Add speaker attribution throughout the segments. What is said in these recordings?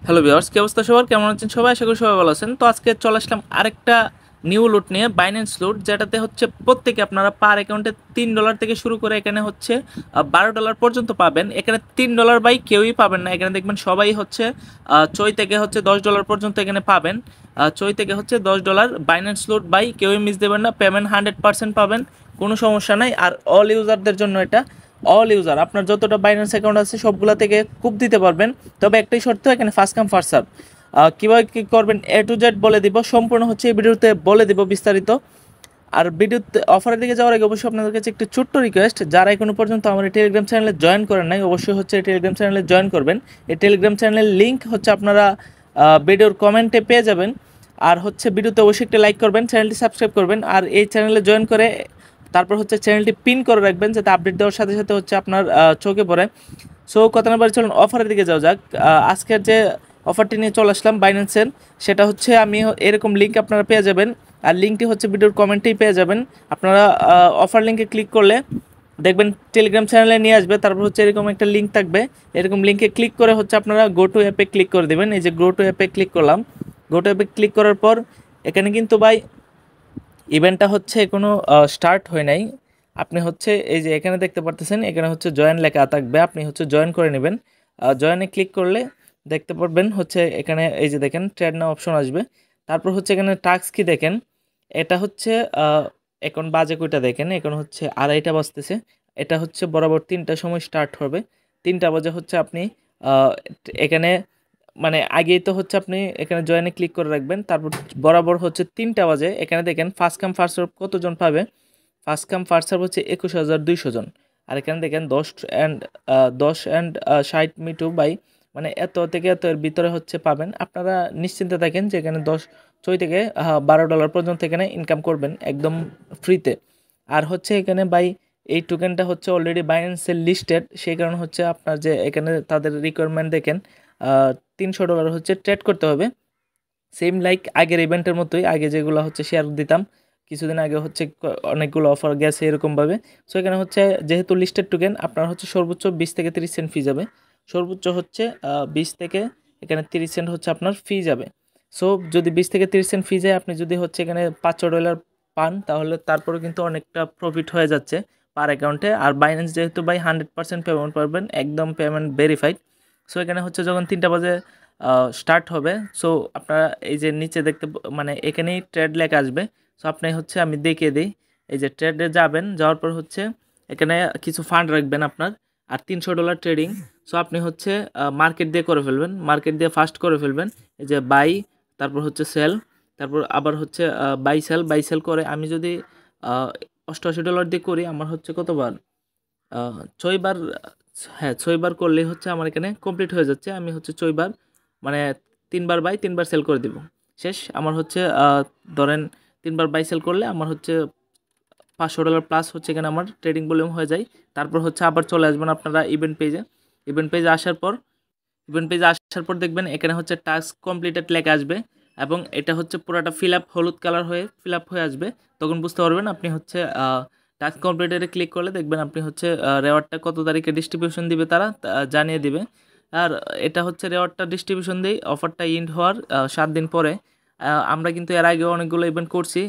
Speaker 1: Hello viewers, কি অবস্থা সবার? কেমন আছেন সবাই? আশা করি সবাই ভালো আছেন। তো আজকে চলে আসলাম আরেকটা নিউ লুট নিয়ে, বাইন্যান্স লুট, যেটাতে হচ্ছে প্রত্যেকে আপনারা পার অ্যাকাউন্টে $3 থেকে শুরু করে এখানে হচ্ছে $12 পর্যন্ত পাবেন। এখানে $3 বাই কেউই পাবেন না। এখানে দেখবেন সবাই হচ্ছে চই থেকে হচ্ছে $10 পর্যন্ত এখানে পাবেন। চই থেকে হচ্ছে $10 বাইন্যান্স লুট বাই কেউই মিস দেবেন না। পেমেন্ট 100% পাবেন, কোনো সমস্যা নাই। আর অল ইউজারদের জন্য এটা, অল ইউজার আপনার যতটা বাইন্যান্স অ্যাকাউন্ট আছে সবগুলা থেকে কূপ দিতে পারবেন। তবে একটাই শর্ত, এখানে ফার্স্ট কাম ফার্স্ট সার্ভ। কীভাবে কী করবেন এ টু জেড বলে দিব, সম্পূর্ণ হচ্ছে এই ভিডিওতে বলে দিব বিস্তারিত। আর ভিডিওতে অফারের দিকে যাওয়ার আগে অবশ্যই আপনাদের কাছে একটি ছোট্ট রিকোয়েস্ট, যারা এখনো পর্যন্ত আমার এই টেলিগ্রাম চ্যানেলে জয়েন করেন নাই, অবশ্যই হচ্ছে এই টেলিগ্রাম চ্যানেলে জয়েন করবেন। এই টেলিগ্রাম চ্যানেলের লিঙ্ক হচ্ছে আপনারা ভিডিওর কমেন্টে পেয়ে যাবেন। আর হচ্ছে ভিডিওতে অবশ্যই একটা লাইক করবেন, চ্যানেলটি সাবস্ক্রাইব করবেন। আর এই চ্যানেলে জয়েন করে তারপর হচ্ছে চ্যানেলটি পিন করে রাখবেন, যাতে আপডেট দেওয়ার সাথে সাথে হচ্ছে আপনার চোখে পড়ে। সো কথা না বাড়ি চলুন অফারের দিকে যাওয়া যাক। আজকের যে অফারটি নিয়ে চলে আসলাম বাইন্যান্সের, সেটা হচ্ছে আমি এরকম লিঙ্ক আপনারা পেয়ে যাবেন। আর লিঙ্কটি হচ্ছে ভিডিওর কমেন্টেই পেয়ে যাবেন। আপনারা অফার লিঙ্কে ক্লিক করলে দেখবেন টেলিগ্রাম চ্যানেলে নিয়ে আসবে। তারপর হচ্ছে এরকম একটা লিঙ্ক থাকবে, এরকম লিঙ্কে ক্লিক করে হচ্ছে আপনারা গো টু অ্যাপে ক্লিক করে দেবেন। এই যে গো টু অ্যাপে ক্লিক করলাম, গো টু অ্যাপে ক্লিক করার পর এখানে কিন্তু ভাই ইভেন্টটা হচ্ছে কোনো স্টার্ট হয় নাই। আপনি হচ্ছে এই যে এখানে দেখতে পারতেছেন, এখানে হচ্ছে জয়েন লেখা থাকবে, আপনি হচ্ছে জয়েন করে নেবেন। জয়েনে ক্লিক করলে দেখতে পারবেন হচ্ছে এখানে এই যে দেখেন ট্রেড নাও অপশন আসবে। তারপর হচ্ছে এখানে টাস্ক কি দেখেন, এটা হচ্ছে এখন বাজে কয়টা দেখেন, এখন হচ্ছে 2:30 বাজতেছে। এটা হচ্ছে বরাবর 3টার সময় স্টার্ট হবে। 3টা বাজে হচ্ছে আপনি আহ, এখানে মানে আগেই তো হচ্ছে আপনি এখানে জয়েনে ক্লিক করে রাখবেন। তারপর বরাবর হচ্ছে 3টা বাজে এখানে দেখেন ফার্স্ট কাম ফার্স্ট সার্ভ কতজন পাবে। ফার্স্ট কাম ফার্স্ট সার্ভ হচ্ছে 21,200 জন। আর এখানে দেখেন 10 অ্যান্ড 60 মিটু বাই, মানে এত থেকে এত এর ভিতরে হচ্ছে পাবেন। আপনারা নিশ্চিন্তে থাকেন যে এখানে 10 থেকে $12 পর্যন্ত এখানে ইনকাম করবেন একদম ফ্রিতে। আর হচ্ছে এখানে বাই এই টোকেনটা হচ্ছে অলরেডি বাইন্যান্সের লিস্টেড, সেই কারণে হচ্ছে আপনার যে এখানে তাদের রিকোয়ারমেন্ট দেখেন $300 হচ্ছে ট্রেড করতে হবে। সেম লাইক আগের ইভেন্টের মতোই, আগে যেগুলো হচ্ছে শেয়ার দিতাম কিছুদিন আগে, হচ্ছে অনেকগুলো অফার গেছে এরকমভাবে। সো এখানে হচ্ছে যেহেতু লিস্টেড টোকেন, আপনার হচ্ছে সর্বোচ্চ 20 থেকে 30 সেন্ট ফি যাবে। সর্বোচ্চ হচ্ছে 20 থেকে এখানে 30 সেন্ট হচ্ছে আপনার ফি যাবে। সো যদি 20 থেকে 30 সেন্ট ফি যায়, আপনি যদি হচ্ছে এখানে $500 পান, তাহলে তারপরে কিন্তু অনেকটা প্রফিট হয়ে যাচ্ছে পার অ্যাকাউন্টে। আর বাইন্যান্স যেহেতু বাই 100% পেমেন্ট পারবেন, একদম পেমেন্ট ভেরিফাইড। সো এখানে হচ্ছে যখন 3টা বাজে স্টার্ট হবে, সো আপনারা এই যে নিচে দেখতে মানে এখানেই ট্রেড লেখা আসবে। সো আপনি হচ্ছে আমি দেখিয়ে দিই, এই যে ট্রেডে যাবেন, যাওয়ার পর হচ্ছে এখানে কিছু ফান্ড রাখবেন আপনার, আর $300 ট্রেডিং। সো আপনি হচ্ছে মার্কেট দিয়ে করে ফেলবেন, মার্কেট দিয়ে ফার্স্ট করে ফেলবেন। এই যে বাই, তারপর হচ্ছে সেল, তারপর আবার হচ্ছে বাই সেল করে আমি যদি $88 দিয়ে করি, আমার হচ্ছে কতবার 6বার, হ্যাঁ 6বার করলেই হচ্ছে আমার এখানে কমপ্লিট হয়ে যাচ্ছে। আমি হচ্ছে 6বার মানে 3বার বাই 3বার সেল করে দিব, শেষ। আমার হচ্ছে ধরেন 3বার বাই সেল করলে আমার হচ্ছে $500 প্লাস হচ্ছে এখানে আমার ট্রেডিং ভলিউম হয়ে যায়। তারপর হচ্ছে আবার চলে আসবেন আপনারা ইভেন্ট পেজে। ইভেন্ট পেজে আসার পর দেখবেন এখানে হচ্ছে টাস্ক কমপ্লিটেড লেখা আসবে, এবং এটা হচ্ছে পুরোটা ফিল আপ হলুদ কালার হয়ে ফিল আপ হয়ে আসবে। তখন বুঝতে পারবেন আপনি হচ্ছে টাস্ক কমপ্লিটেডে ক্লিক করলে দেখবেন আপনি হচ্ছে রেওয়ার্ডটা কত তারিখে ডিস্ট্রিবিউশন দিবে তারা জানিয়ে দিবে। আর এটা হচ্ছে রেওয়ার্ডটা ডিস্ট্রিবিউশন দেয় অফারটা ইন্ড হওয়ার 7 দিন পরে। আমরা কিন্তু এর আগে অনেকগুলো ইভেন্ট করছি,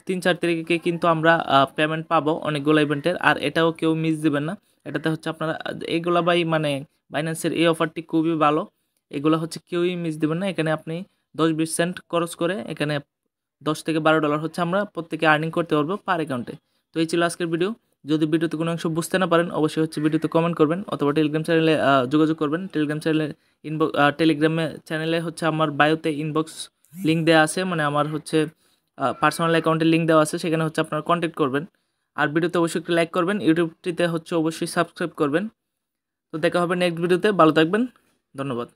Speaker 1: 3-4 তারিখে কিন্তু আমরা পেমেন্ট পাবো অনেকগুলো ইভেন্টের। আর এটাও কেউ মিস দিবেন না। এটাতে হচ্ছে আপনারা এইগুলা বাই মানে বাইন্যান্সের এই অফারটি খুবই ভালো, এগুলো হচ্ছে কেউই মিস দেবেন না। এখানে আপনি 10-20 সেন্ট খরচ করে এখানে $10 থেকে $12 হচ্ছে আমরা প্রত্যেকে আর্নিং করতে পারবো পার অ্যাকাউন্টে। তো এই ছিল আজকের ভিডিও। যদি ভিডিওতে কোনো অংশ বুঝতে না পারেন, অবশ্যই হচ্ছে ভিডিওতে কমেন্ট করবেন, অথবা টেলিগ্রাম চ্যানেলে যোগাযোগ করবেন। টেলিগ্রামে চ্যানেলে হচ্ছে আমার বায়োতে ইনবক্স লিঙ্ক দেওয়া আছে, মানে আমার হচ্ছে পার্সোনাল অ্যাকাউন্টের লিঙ্ক দেওয়া আছে, সেখানে হচ্ছে আপনারা কন্ট্যাক্ট করবেন। আর ভিডিওতে অবশ্যই একটু লাইক করবেন, ইউটিউবটিতে হচ্ছে অবশ্যই সাবস্ক্রাইব করবেন। তো দেখা হবে নেক্সট ভিডিওতে, ভালো থাকবেন, ধন্যবাদ।